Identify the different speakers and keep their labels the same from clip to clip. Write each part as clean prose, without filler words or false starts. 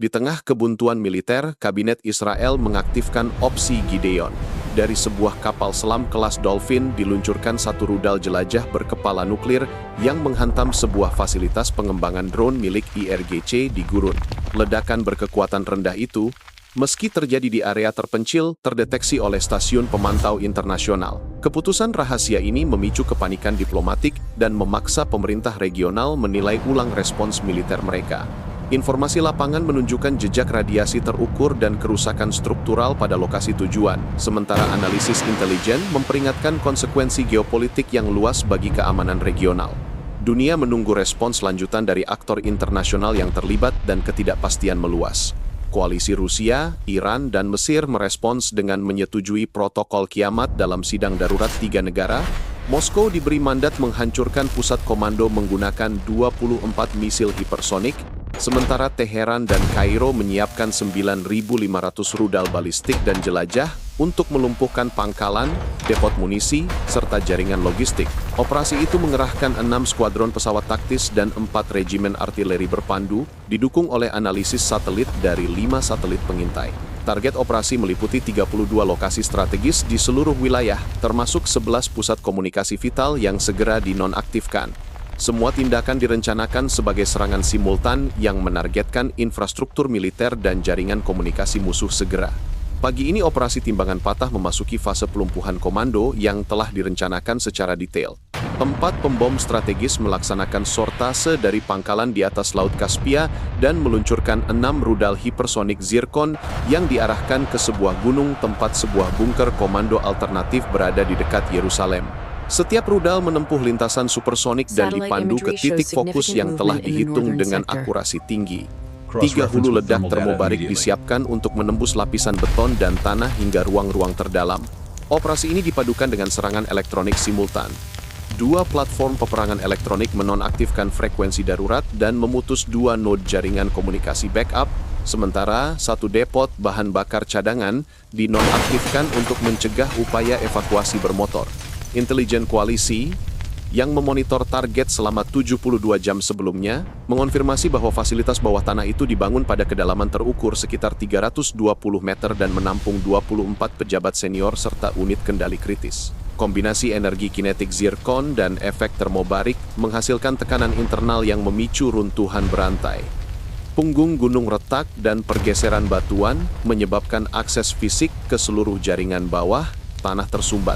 Speaker 1: Di tengah kebuntuan militer, Kabinet Israel mengaktifkan opsi Gideon. Dari sebuah kapal selam kelas Dolphin diluncurkan satu rudal jelajah berkepala nuklir yang menghantam sebuah fasilitas pengembangan drone milik IRGC di Gurun. Ledakan berkekuatan rendah itu, meski terjadi di area terpencil, terdeteksi oleh stasiun pemantau internasional. Keputusan rahasia ini memicu kepanikan diplomatik dan memaksa pemerintah regional menilai ulang respons militer mereka. Informasi lapangan menunjukkan jejak radiasi terukur dan kerusakan struktural pada lokasi tujuan, sementara analisis intelijen memperingatkan konsekuensi geopolitik yang luas bagi keamanan regional. Dunia menunggu respons lanjutan dari aktor internasional yang terlibat dan ketidakpastian meluas. Koalisi Rusia, Iran, dan Mesir merespons dengan menyetujui protokol kiamat dalam sidang darurat 3 negara. Moskow diberi mandat menghancurkan pusat komando menggunakan 24 misil hipersonik, sementara Teheran dan Kairo menyiapkan 9.500 rudal balistik dan jelajah untuk melumpuhkan pangkalan, depot munisi, serta jaringan logistik. Operasi itu mengerahkan 6 skuadron pesawat taktis dan 4 regimen artileri berpandu, didukung oleh analisis satelit dari 5 satelit pengintai. Target operasi meliputi 32 lokasi strategis di seluruh wilayah, termasuk 11 pusat komunikasi vital yang segera dinonaktifkan. Semua tindakan direncanakan sebagai serangan simultan yang menargetkan infrastruktur militer dan jaringan komunikasi musuh segera. Pagi ini operasi Timbangan Patah memasuki fase pelumpuhan komando yang telah direncanakan secara detail. 4 pembom strategis melaksanakan sortase dari pangkalan di atas Laut Kaspia dan meluncurkan 6 rudal hipersonik Zircon yang diarahkan ke sebuah gunung tempat sebuah bunker komando alternatif berada di dekat Yerusalem. Setiap rudal menempuh lintasan supersonik dan dipandu ke titik fokus yang telah dihitung dengan akurasi tinggi. 3 hulu ledak termobarik disiapkan untuk menembus lapisan beton dan tanah hingga ruang-ruang terdalam. Operasi ini dipadukan dengan serangan elektronik simultan. 2 platform peperangan elektronik menonaktifkan frekuensi darurat dan memutus 2 node jaringan komunikasi backup, sementara 1 depot bahan bakar cadangan dinonaktifkan untuk mencegah upaya evakuasi bermotor. Intelijen koalisi yang memonitor target selama 72 jam sebelumnya, mengonfirmasi bahwa fasilitas bawah tanah itu dibangun pada kedalaman terukur sekitar 320 meter dan menampung 24 pejabat senior serta unit kendali kritis. Kombinasi energi kinetik zircon dan efek termobarik menghasilkan tekanan internal yang memicu runtuhan berantai. Punggung gunung retak dan pergeseran batuan menyebabkan akses fisik ke seluruh jaringan bawah tanah tersumbat.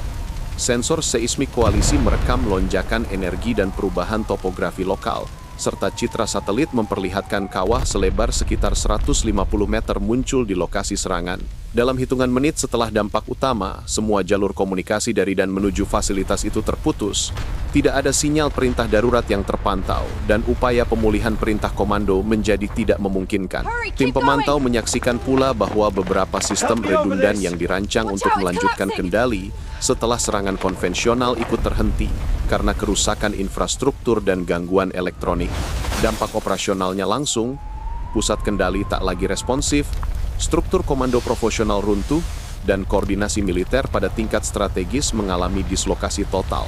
Speaker 1: Sensor seismik koalisi merekam lonjakan energi dan perubahan topografi lokal, serta citra satelit memperlihatkan kawah selebar sekitar 150 meter muncul di lokasi serangan. Dalam hitungan menit setelah dampak utama, semua jalur komunikasi dari dan menuju fasilitas itu terputus. Tidak ada sinyal perintah darurat yang terpantau, dan upaya pemulihan perintah komando menjadi tidak memungkinkan. Tim pemantau menyaksikan pula bahwa beberapa sistem redundan yang dirancang untuk melanjutkan kendali setelah serangan konvensional ikut terhenti karena kerusakan infrastruktur dan gangguan elektronik. Dampak operasionalnya langsung, pusat kendali tak lagi responsif, struktur komando profesional runtuh, dan koordinasi militer pada tingkat strategis mengalami dislokasi total.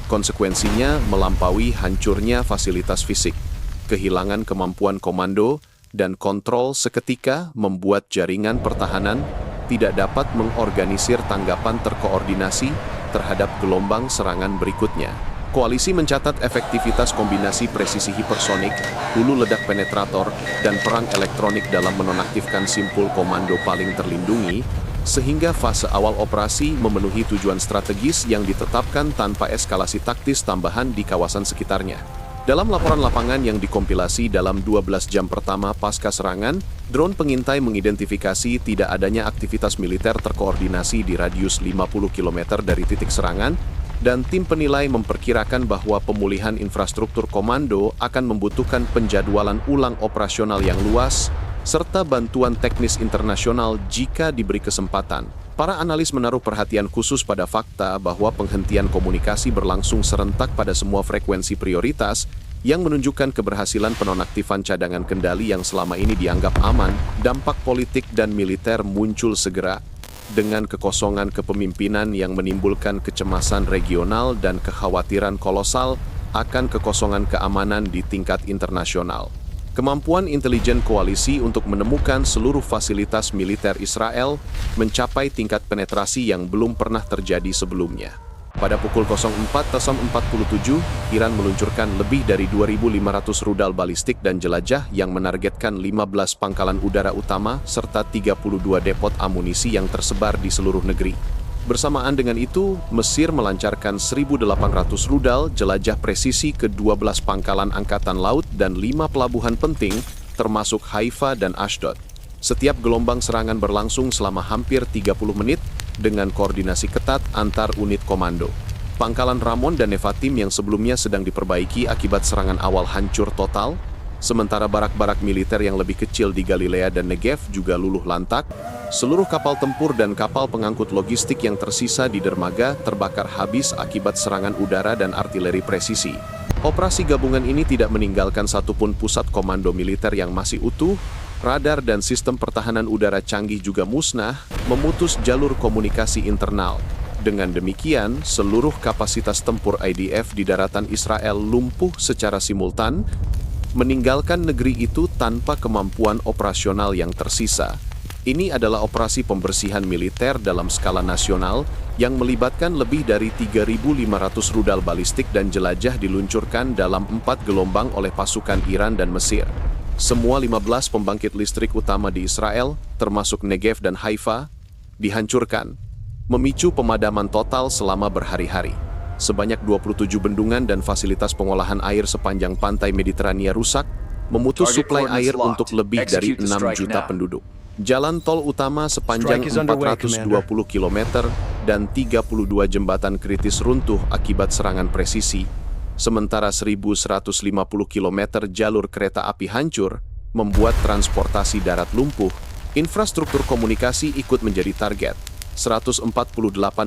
Speaker 1: Konsekuensinya melampaui hancurnya fasilitas fisik, kehilangan kemampuan komando, dan kontrol seketika membuat jaringan pertahanan tidak dapat mengorganisir tanggapan terkoordinasi terhadap gelombang serangan berikutnya. Koalisi mencatat efektivitas kombinasi presisi hipersonik, hulu ledak penetrator, dan perang elektronik dalam menonaktifkan simpul komando paling terlindungi, sehingga fase awal operasi memenuhi tujuan strategis yang ditetapkan tanpa eskalasi taktis tambahan di kawasan sekitarnya. Dalam laporan lapangan yang dikompilasi dalam 12 jam pertama pasca serangan, drone pengintai mengidentifikasi tidak adanya aktivitas militer terkoordinasi di radius 50 km dari titik serangan, dan tim penilai memperkirakan bahwa pemulihan infrastruktur komando akan membutuhkan penjadwalan ulang operasional yang luas, serta bantuan teknis internasional jika diberi kesempatan. Para analis menaruh perhatian khusus pada fakta bahwa penghentian komunikasi berlangsung serentak pada semua frekuensi prioritas, yang menunjukkan keberhasilan penonaktifan cadangan kendali yang selama ini dianggap aman. Dampak politik dan militer muncul segera, dengan kekosongan kepemimpinan yang menimbulkan kecemasan regional dan kekhawatiran kolosal akan kekosongan keamanan di tingkat internasional. Kemampuan intelijen koalisi untuk menemukan seluruh fasilitas militer Israel mencapai tingkat penetrasi yang belum pernah terjadi sebelumnya. Pada pukul 04.47, Iran meluncurkan lebih dari 2.500 rudal balistik dan jelajah yang menargetkan 15 pangkalan udara utama serta 32 depot amunisi yang tersebar di seluruh negeri. Bersamaan dengan itu, Mesir melancarkan 1.800 rudal jelajah presisi ke 12 pangkalan angkatan laut dan 5 pelabuhan penting, termasuk Haifa dan Ashdod. Setiap gelombang serangan berlangsung selama hampir 30 menit dengan koordinasi ketat antar unit komando. Pangkalan Ramon dan Nevatim yang sebelumnya sedang diperbaiki akibat serangan awal hancur total, sementara barak-barak militer yang lebih kecil di Galilea dan Negev juga luluh lantak. Seluruh kapal tempur dan kapal pengangkut logistik yang tersisa di dermaga terbakar habis akibat serangan udara dan artileri presisi. Operasi gabungan ini tidak meninggalkan satupun pusat komando militer yang masih utuh. Radar dan sistem pertahanan udara canggih juga musnah, memutus jalur komunikasi internal. Dengan demikian, seluruh kapasitas tempur IDF di daratan Israel lumpuh secara simultan, meninggalkan negeri itu tanpa kemampuan operasional yang tersisa. Ini adalah operasi pembersihan militer dalam skala nasional yang melibatkan lebih dari 3.500 rudal balistik dan jelajah diluncurkan dalam 4 gelombang oleh pasukan Iran dan Mesir. Semua 15 pembangkit listrik utama di Israel, termasuk Negev dan Haifa, dihancurkan, memicu pemadaman total selama berhari-hari. Sebanyak 27 bendungan dan fasilitas pengolahan air sepanjang pantai Mediterania rusak, memutus suplai air untuk lebih dari 6 juta penduduk. Jalan tol utama sepanjang 420 km dan 32 jembatan kritis runtuh akibat serangan presisi, sementara 1.150 km jalur kereta api hancur, membuat transportasi darat lumpuh. Infrastruktur komunikasi ikut menjadi target. 148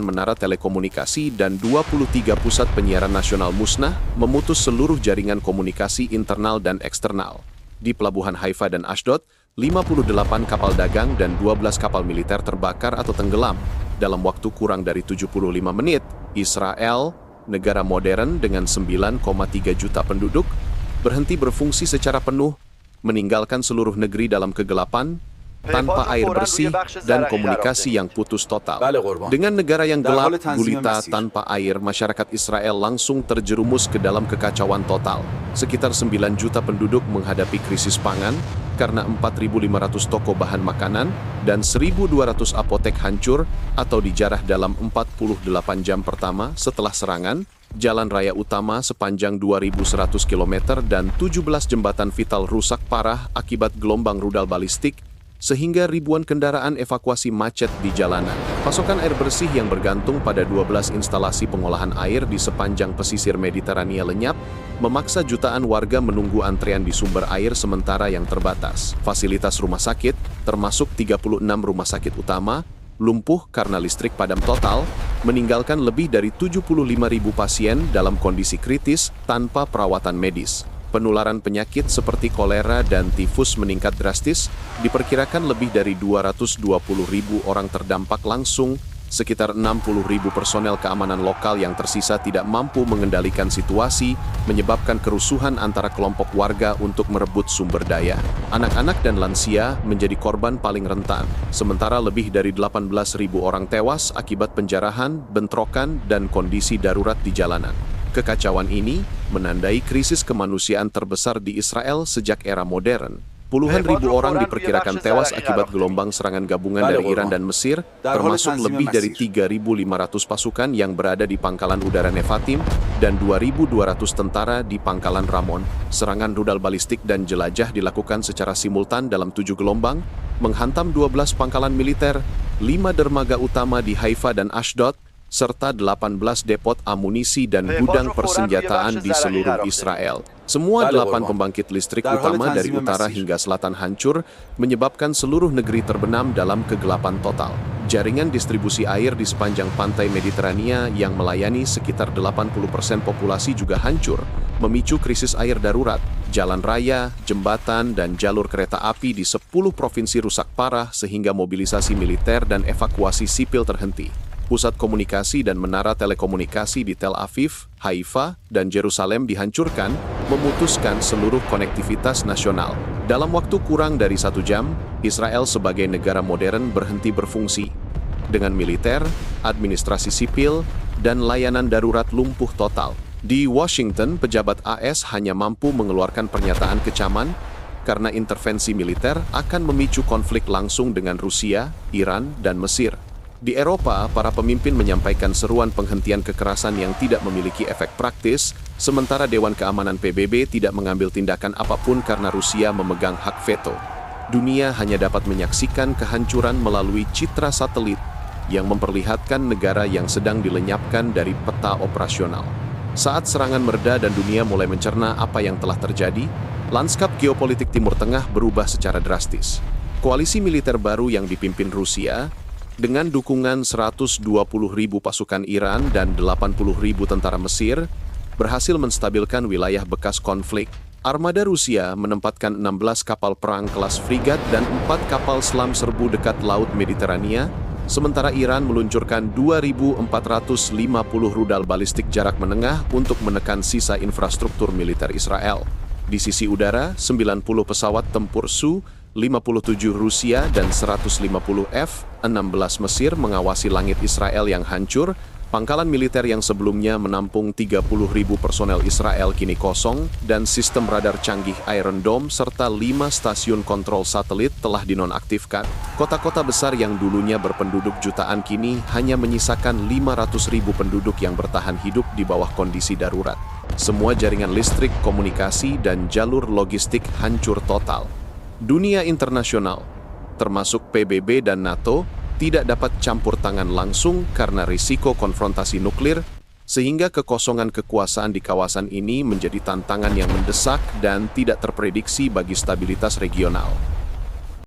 Speaker 1: menara telekomunikasi dan 23 pusat penyiaran nasional musnah, memutus seluruh jaringan komunikasi internal dan eksternal. Di pelabuhan Haifa dan Ashdod, 58 kapal dagang dan 12 kapal militer terbakar atau tenggelam. Dalam waktu kurang dari 75 menit, Israel, negara modern dengan 9,3 juta penduduk, berhenti berfungsi secara penuh, meninggalkan seluruh negeri dalam kegelapan, tanpa air bersih dan komunikasi yang putus total. Dengan negara yang gelap, gulita, tanpa air, masyarakat Israel langsung terjerumus ke dalam kekacauan total. Sekitar 9 juta penduduk menghadapi krisis pangan, karena 4.500 toko bahan makanan dan 1.200 apotek hancur atau dijarah dalam 48 jam pertama setelah serangan. Jalan raya utama sepanjang 2.100 km dan 17 jembatan vital rusak parah akibat gelombang rudal balistik, sehingga ribuan kendaraan evakuasi macet di jalanan. Pasokan air bersih yang bergantung pada 12 instalasi pengolahan air di sepanjang pesisir Mediterania lenyap, memaksa jutaan warga menunggu antrean di sumber air sementara yang terbatas. Fasilitas rumah sakit, termasuk 36 rumah sakit utama, lumpuh karena listrik padam total, meninggalkan lebih dari 75.000 pasien dalam kondisi kritis tanpa perawatan medis. Penularan penyakit seperti kolera dan tifus meningkat drastis, diperkirakan lebih dari 220.000 orang terdampak langsung, sekitar 60.000 personel keamanan lokal yang tersisa tidak mampu mengendalikan situasi, menyebabkan kerusuhan antara kelompok warga untuk merebut sumber daya. Anak-anak dan lansia menjadi korban paling rentan, sementara lebih dari 18.000 orang tewas akibat penjarahan, bentrokan, dan kondisi darurat di jalanan. Kekacauan ini menandai krisis kemanusiaan terbesar di Israel sejak era modern. Puluhan ribu orang diperkirakan tewas akibat gelombang serangan gabungan dari Iran dan Mesir, termasuk lebih dari 3.500 pasukan yang berada di pangkalan udara Nevatim dan 2.200 tentara di pangkalan Ramon. Serangan rudal balistik dan jelajah dilakukan secara simultan dalam 7 gelombang, menghantam 12 pangkalan militer, 5 dermaga utama di Haifa dan Ashdod, serta 18 depot amunisi dan gudang persenjataan di seluruh Israel. Semua 8 pembangkit listrik utama dari utara hingga selatan hancur, menyebabkan seluruh negeri terbenam dalam kegelapan total. Jaringan distribusi air di sepanjang pantai Mediterania yang melayani sekitar 80% populasi juga hancur, memicu krisis air darurat. Jalan raya, jembatan, dan jalur kereta api di 10 provinsi rusak parah sehingga mobilisasi militer dan evakuasi sipil terhenti. pusat komunikasi dan menara telekomunikasi di Tel Aviv, Haifa, dan Yerusalem dihancurkan, memutuskan seluruh konektivitas nasional. Dalam waktu kurang dari 1 jam, Israel sebagai negara modern berhenti berfungsi. Dengan militer, administrasi sipil, dan layanan darurat lumpuh total. Di Washington, pejabat AS hanya mampu mengeluarkan pernyataan kecaman karena intervensi militer akan memicu konflik langsung dengan Rusia, Iran, dan Mesir. Di Eropa, para pemimpin menyampaikan seruan penghentian kekerasan yang tidak memiliki efek praktis, sementara Dewan Keamanan PBB tidak mengambil tindakan apapun karena Rusia memegang hak veto. Dunia hanya dapat menyaksikan kehancuran melalui citra satelit yang memperlihatkan negara yang sedang dilenyapkan dari peta operasional. Saat serangan mereda dan dunia mulai mencerna apa yang telah terjadi, lanskap geopolitik Timur Tengah berubah secara drastis. Koalisi militer baru yang dipimpin Rusia, dengan dukungan 120.000 pasukan Iran dan 80.000 tentara Mesir, berhasil menstabilkan wilayah bekas konflik. Armada Rusia menempatkan 16 kapal perang kelas frigat dan 4 kapal selam serbu dekat Laut Mediterania, sementara Iran meluncurkan 2.450 rudal balistik jarak menengah untuk menekan sisa infrastruktur militer Israel. Di sisi udara, 90 pesawat tempur Su-57 Rusia dan 150 F-16 Mesir mengawasi langit Israel yang hancur. Pangkalan militer yang sebelumnya menampung 30.000 personel Israel kini kosong, dan sistem radar canggih Iron Dome serta 5 stasiun kontrol satelit telah dinonaktifkan. Kota-kota besar yang dulunya berpenduduk jutaan kini hanya menyisakan 500.000 penduduk yang bertahan hidup di bawah kondisi darurat. Semua jaringan listrik, komunikasi, dan jalur logistik hancur total. Dunia internasional, termasuk PBB dan NATO, tidak dapat campur tangan langsung karena risiko konfrontasi nuklir, sehingga kekosongan kekuasaan di kawasan ini menjadi tantangan yang mendesak dan tidak terprediksi bagi stabilitas regional.